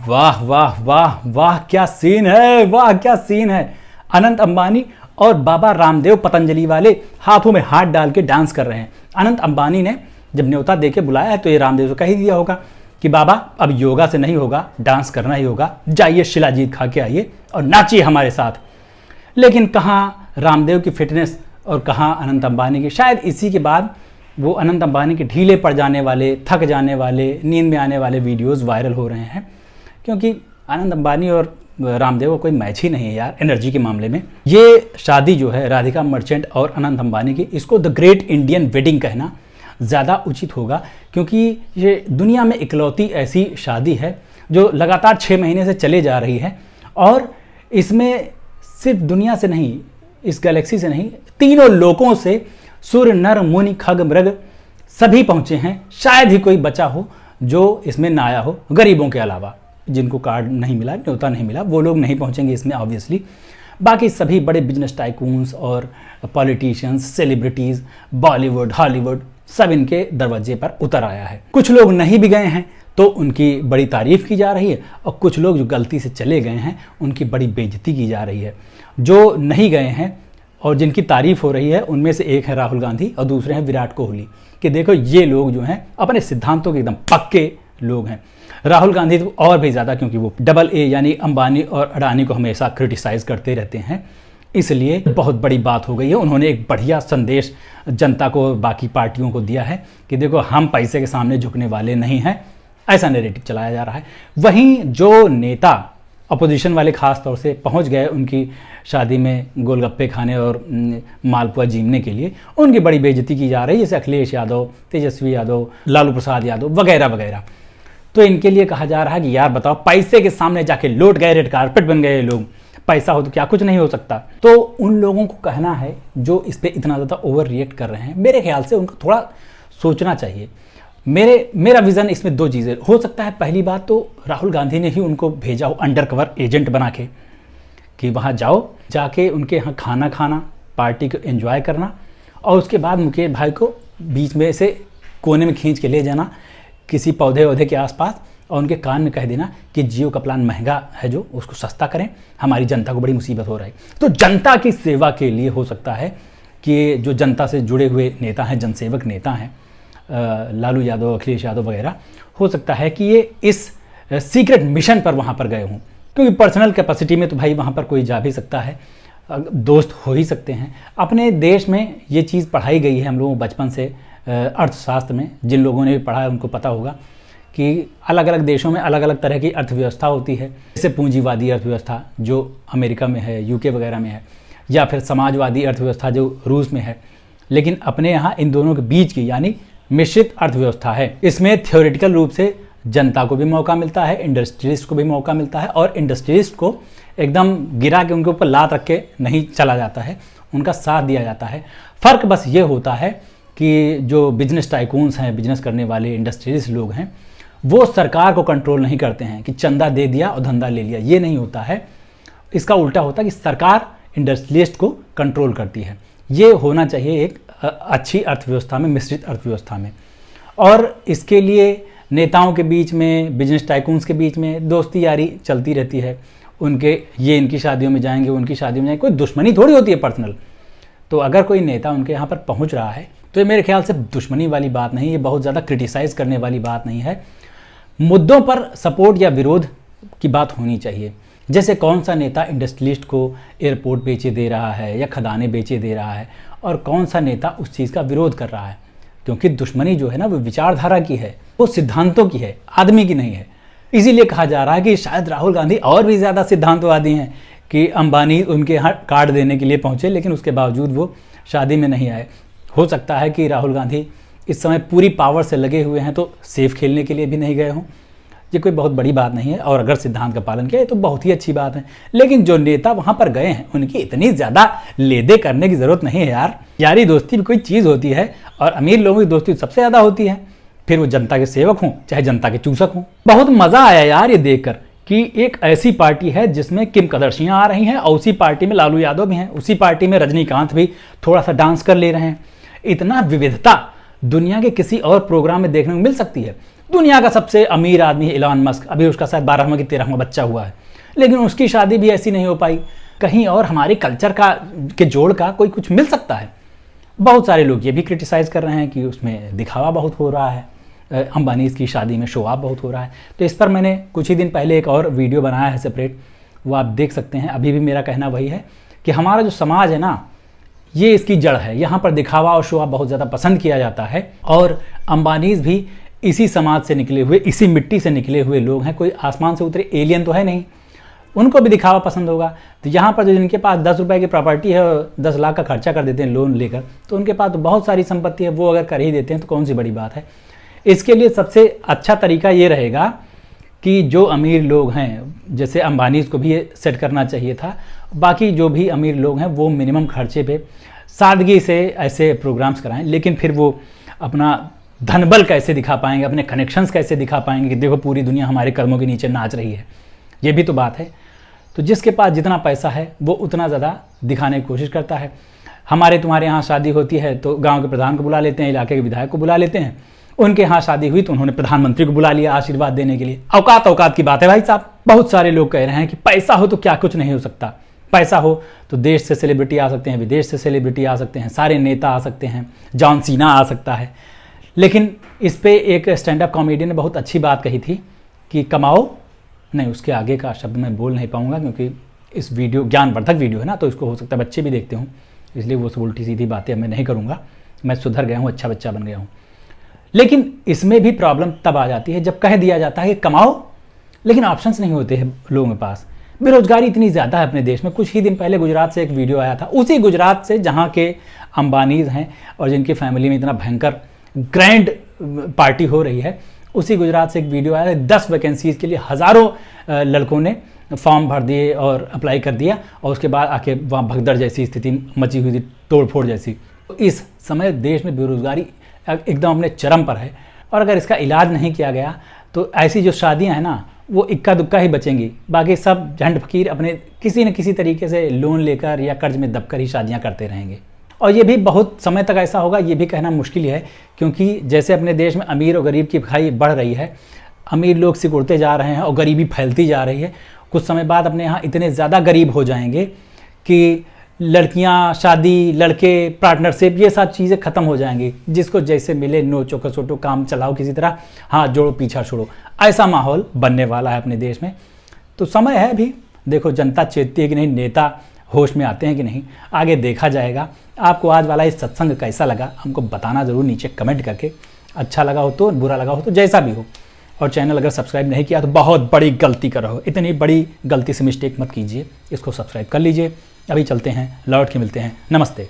वाह वाह वाह वाह, क्या सीन है, वाह क्या सीन है। अनंत अंबानी और बाबा रामदेव पतंजलि वाले हाथों में हाथ डाल के डांस कर रहे हैं। अनंत अंबानी ने जब न्योता देके बुलाया है तो ये रामदेव को कह ही दिया होगा कि बाबा अब योगा से नहीं होगा, डांस करना ही होगा, जाइए शिलाजीत खा के आइए और नाचिए हमारे साथ। लेकिन कहाँ रामदेव की फिटनेस और कहाँ अनंत अंबानी की। शायद इसी के बाद वो अनंत अंबानी के ढीले पड़ जाने वाले, थक जाने वाले, नींद में आने वाले वीडियोस वायरल हो रहे हैं, क्योंकि अनंत अंबानी और रामदेव का कोई मैच ही नहीं है यार एनर्जी के मामले में। ये शादी जो है राधिका मर्चेंट और अनंत अंबानी की, इसको द ग्रेट इंडियन वेडिंग कहना ज़्यादा उचित होगा, क्योंकि ये दुनिया में इकलौती ऐसी शादी है जो लगातार 6 महीने से चले जा रही है। और इसमें सिर्फ दुनिया से नहीं, इस गैलेक्सी से नहीं, तीनों लोकों से सूर्य, नर, मुनि, खग, मृग सभी पहुँचे हैं। शायद ही कोई बचा हो जो इसमें ना आया हो, गरीबों के अलावा। जिनको कार्ड नहीं मिला, न्योता नहीं मिला, वो लोग नहीं पहुँचेंगे इसमें ऑब्वियसली। बाकी सभी बड़े बिजनेस टाइकून्स और पॉलिटिशियंस, सेलिब्रिटीज़, बॉलीवुड, हॉलीवुड सब इनके दरवाजे पर उतर आया है। कुछ लोग नहीं भी गए हैं तो उनकी बड़ी तारीफ़ की जा रही है, और कुछ लोग जो गलती से चले गए हैं उनकी बड़ी बेइज्जती की जा रही है। जो नहीं गए हैं और जिनकी तारीफ़ हो रही है उनमें से एक है राहुल गांधी और दूसरे हैं विराट कोहली, कि देखो ये लोग जो हैं अपने सिद्धांतों के एकदम पक्के लोग हैं। राहुल गांधी तो और भी ज़्यादा, क्योंकि वो डबल ए यानी अंबानी और अडानी को हमेशा क्रिटिसाइज़ करते रहते हैं, इसलिए बहुत बड़ी बात हो गई है। उन्होंने एक बढ़िया संदेश जनता को, बाकी पार्टियों को दिया है कि देखो हम पैसे के सामने झुकने वाले नहीं हैं, ऐसा नैरेटिव चलाया जा रहा है। वहीं जो नेता अपोजिशन वाले खास तौर से पहुंच गए उनकी शादी में गोलगप्पे खाने और मालपुआ जीमने के लिए, उनकी बड़ी बेइज्जती की जा रही है, जैसे अखिलेश यादव, तेजस्वी यादव, लालू प्रसाद यादव वगैरह वगैरह। तो इनके लिए कहा जा रहा है कि यार बताओ, पैसे के सामने जाके लौट गए, रेड कारपेट बन गए लोग, पैसा हो तो क्या कुछ नहीं हो सकता। तो उन लोगों को कहना है जो इस पर इतना ज़्यादा ओवर रिएक्ट कर रहे हैं, मेरे ख्याल से उनको थोड़ा सोचना चाहिए। मेरा विज़न इसमें 2 चीज़ें हो सकता है। पहली बात तो राहुल गांधी ने ही उनको भेजा हो अंडर कवर एजेंट बना के कि वहाँ जाओ, जाके उनके यहाँ खाना खाना, पार्टी को एंजॉय करना, और उसके बाद मुकेश भाई को बीच में से कोने में खींच के ले जाना किसी पौधे वौधे के आसपास, और उनके कान में कह देना कि जियो का प्लान महंगा है, जो उसको सस्ता करें, हमारी जनता को बड़ी मुसीबत हो रही है। तो जनता की सेवा के लिए हो सकता है कि जो जनता से जुड़े हुए नेता हैं, जनसेवक नेता हैं, लालू यादव, अखिलेश यादव वगैरह, हो सकता है कि ये इस सीक्रेट मिशन पर वहाँ पर गए हों, क्योंकि पर्सनल कैपेसिटी में तो भाई वहाँ पर कोई जा भी सकता है, दोस्त हो ही सकते हैं। अपने देश में ये चीज़ पढ़ाई गई है हम लोगों बचपन से, अर्थशास्त्र में जिन लोगों ने भी पढ़ा है उनको पता होगा कि अलग अलग देशों में अलग अलग तरह की अर्थव्यवस्था होती है। जैसे पूंजीवादी अर्थव्यवस्था जो अमेरिका में है, यूके वगैरह में है, या फिर समाजवादी अर्थव्यवस्था जो रूस में है। लेकिन अपने यहाँ इन दोनों के बीच की यानी मिश्रित अर्थव्यवस्था है। इसमें थ्योरेटिकल रूप से जनता को भी मौका मिलता है, इंडस्ट्रियलिस्ट को भी मौका मिलता है, और इंडस्ट्रियलिस्ट को एकदम गिरा के उनके ऊपर लात रख के नहीं चला जाता है, उनका साथ दिया जाता है। फ़र्क बस ये होता है कि जो बिजनेस टाइकून्स हैं, बिजनेस करने वाले इंडस्ट्रियलिस्ट लोग हैं, वो सरकार को कंट्रोल नहीं करते हैं कि चंदा दे दिया और धंधा ले लिया। ये नहीं होता है, इसका उल्टा होता है कि सरकार इंडस्ट्रियलिस्ट को कंट्रोल करती है। ये होना चाहिए एक अच्छी अर्थव्यवस्था में, मिश्रित अर्थव्यवस्था में। और इसके लिए नेताओं के बीच में, बिजनेस टाइकून्स के बीच में दोस्ती यारी चलती रहती है। उनके ये इनकी शादियों में जाएंगे, उनकी शादियों में जाएंगे, कोई दुश्मनी थोड़ी होती है पर्सनल। तो अगर कोई नेता उनके यहाँ पर पहुँच रहा है तो ये मेरे ख्याल से दुश्मनी वाली बात नहीं, ये बहुत ज़्यादा क्रिटिसाइज़ करने वाली बात नहीं है। मुद्दों पर सपोर्ट या विरोध की बात होनी चाहिए। जैसे कौन सा नेता इंडस्ट्रियलिस्ट को एयरपोर्ट बेचे दे रहा है या खदानें बेचे दे रहा है, और कौन सा नेता उस चीज़ का विरोध कर रहा है। क्योंकि दुश्मनी जो है ना, वो विचारधारा की है, वो सिद्धांतों की है, आदमी की नहीं है। इसीलिए कहा जा रहा है कि शायद राहुल गांधी और भी ज़्यादा सिद्धांतवादी हैं कि अंबानी उनके यहाँ कार्ड देने के लिए पहुँचे, लेकिन उसके बावजूद वो शादी में नहीं आए। हो सकता है कि राहुल गांधी इस समय पूरी पावर से लगे हुए हैं, तो सेफ खेलने के लिए भी नहीं गए हों। ये कोई बहुत बड़ी बात नहीं है, और अगर सिद्धांत का पालन किया तो बहुत ही अच्छी बात है। लेकिन जो नेता वहाँ पर गए हैं उनकी इतनी ज़्यादा लेदे करने की ज़रूरत नहीं है यार। यारी दोस्ती भी कोई चीज़ होती है, और अमीर लोगों की दोस्ती सबसे ज़्यादा होती है, फिर वो जनता के सेवक हों चाहे जनता के चूसक हों। बहुत मज़ा आया यार ये देखकर कि एक ऐसी पार्टी है जिसमें किम कदर्शियाँ आ रही हैं, और उसी पार्टी में लालू यादव भी हैं, उसी पार्टी में रजनीकांत भी थोड़ा सा डांस कर ले रहे हैं। इतना विविधता दुनिया के किसी और प्रोग्राम में देखने को मिल सकती है। दुनिया का सबसे अमीर आदमी इलॉन मस्क, अभी उसका शायद 12वां कि 13वां बच्चा हुआ है, लेकिन उसकी शादी भी ऐसी नहीं हो पाई। कहीं और हमारे कल्चर का के जोड़ का कोई कुछ मिल सकता है। बहुत सारे लोग ये भी क्रिटिसाइज़ कर रहे हैं कि उसमें दिखावा बहुत हो रहा है, अंबानी की शादी में शो ऑफ बहुत हो रहा है। तो इस पर मैंने कुछ ही दिन पहले एक और वीडियो बनाया है सेपरेट, वो आप देख सकते हैं। अभी भी मेरा कहना वही है कि हमारा जो समाज है ना, ये इसकी जड़ है। यहाँ पर दिखावा और शो ऑफ बहुत ज़्यादा पसंद किया जाता है, और अंबानीज भी इसी समाज से निकले हुए, इसी मिट्टी से निकले हुए लोग हैं। कोई आसमान से उतरे एलियन तो है नहीं, उनको भी दिखावा पसंद होगा। तो यहाँ पर जो जिनके पास 10 रुपए की प्रॉपर्टी है और 10 लाख का खर्चा कर देते हैं लोन लेकर, तो उनके पास तो बहुत सारी संपत्ति है, वो अगर कर ही देते हैं तो कौन सी बड़ी बात है। इसके लिए सबसे अच्छा तरीका ये रहेगा कि जो अमीर लोग हैं, जैसे अंबानीज को भी ये सेट करना चाहिए था, बाकी जो भी अमीर लोग हैं वो मिनिमम खर्चे पे सादगी से ऐसे प्रोग्राम्स कराएं। लेकिन फिर वो अपना धनबल कैसे दिखा पाएंगे, अपने कनेक्शंस कैसे दिखा पाएंगे कि देखो पूरी दुनिया हमारे कदमों के नीचे नाच रही है, ये भी तो बात है। तो जिसके पास जितना पैसा है वो उतना ज़्यादा दिखाने की कोशिश करता है। हमारे तुम्हारे यहाँ शादी होती है तो गांव के प्रधान को बुला लेते हैं, इलाके के विधायक को बुला लेते हैं। उनके यहाँ शादी हुई तो उन्होंने प्रधानमंत्री को बुला लिया आशीर्वाद देने के लिए। औकात की बात है भाई साहब। बहुत सारे लोग कह रहे हैं कि पैसा हो तो क्या कुछ नहीं हो सकता। पैसा हो तो देश से सेलिब्रिटी आ सकते हैं, विदेश से सेलिब्रिटी आ सकते हैं, सारे नेता आ सकते हैं, जॉन सीना आ सकता है। लेकिन इस पे एक स्टैंड अप कॉमेडियन ने बहुत अच्छी बात कही थी कि कमाओ, नहीं उसके आगे का शब्द मैं बोल नहीं पाऊंगा क्योंकि इस वीडियो ज्ञानवर्धक वीडियो है ना, तो इसको हो सकता है बच्चे भी देखते हों, इसलिए वो सब उल्टी सीधी बातें मैं नहीं करूँगा। मैं सुधर गया हूँ, अच्छा बच्चा बन गया हूँ। लेकिन इसमें भी प्रॉब्लम तब आ जाती है जब कह दिया जाता है कि कमाओ, लेकिन ऑप्शंस नहीं होते हैं लोगों के पास। बेरोजगारी इतनी ज़्यादा है अपने देश में। कुछ ही दिन पहले गुजरात से एक वीडियो आया था, उसी गुजरात से जहाँ के अंबानीज हैं और जिनकी फैमिली में इतना भयंकर ग्रैंड पार्टी हो रही है, उसी गुजरात से एक वीडियो आया है। 10 वैकेंसीज़ के लिए हज़ारों लड़कों ने फॉर्म भर दिए और अप्लाई कर दिया, और उसके बाद आके वहाँ भगदड़ जैसी स्थिति मची हुई थी, तोड़फोड़ जैसी। तो इस समय देश में बेरोजगारी एकदम अपने चरम पर है, और अगर इसका इलाज नहीं किया गया तो ऐसी जो शादियां हैं ना, वो इक्का दुक्का ही बचेंगी। बाकी सब झंड फकीर अपने किसी न किसी तरीके से लोन लेकर या कर्ज में दबकर ही शादियां करते रहेंगे। और ये भी बहुत समय तक ऐसा होगा, ये भी कहना मुश्किल है, क्योंकि जैसे अपने देश में अमीर और गरीब की खाई बढ़ रही है, अमीर लोग सिकुड़ते जा रहे हैं और गरीबी फैलती जा रही है। कुछ समय बाद अपने यहाँ इतने ज़्यादा गरीब हो जाएंगे कि लड़कियां, शादी, लड़के, पार्टनरशिप, ये सब चीज़ें ख़त्म हो जाएंगी। जिसको जैसे मिले नोचो कसोटो काम चलाओ किसी तरह, हाथ जोड़ो पीछा छोड़ो, ऐसा माहौल बनने वाला है अपने देश में। तो समय है अभी, देखो जनता चेतती है कि नहीं, नेता होश में आते हैं कि नहीं, आगे देखा जाएगा। आपको आज वाला इस सत्संग कैसा लगा हमको बताना ज़रूर नीचे कमेंट करके। अच्छा लगा हो तो, बुरा लगा हो तो, जैसा भी हो। और चैनल अगर सब्सक्राइब नहीं किया तो बहुत बड़ी गलती कर रहे हो। इतनी बड़ी गलती से मिस्टेक मत कीजिए, इसको सब्सक्राइब कर लीजिए। अभी चलते हैं, लौट के मिलते हैं। नमस्ते।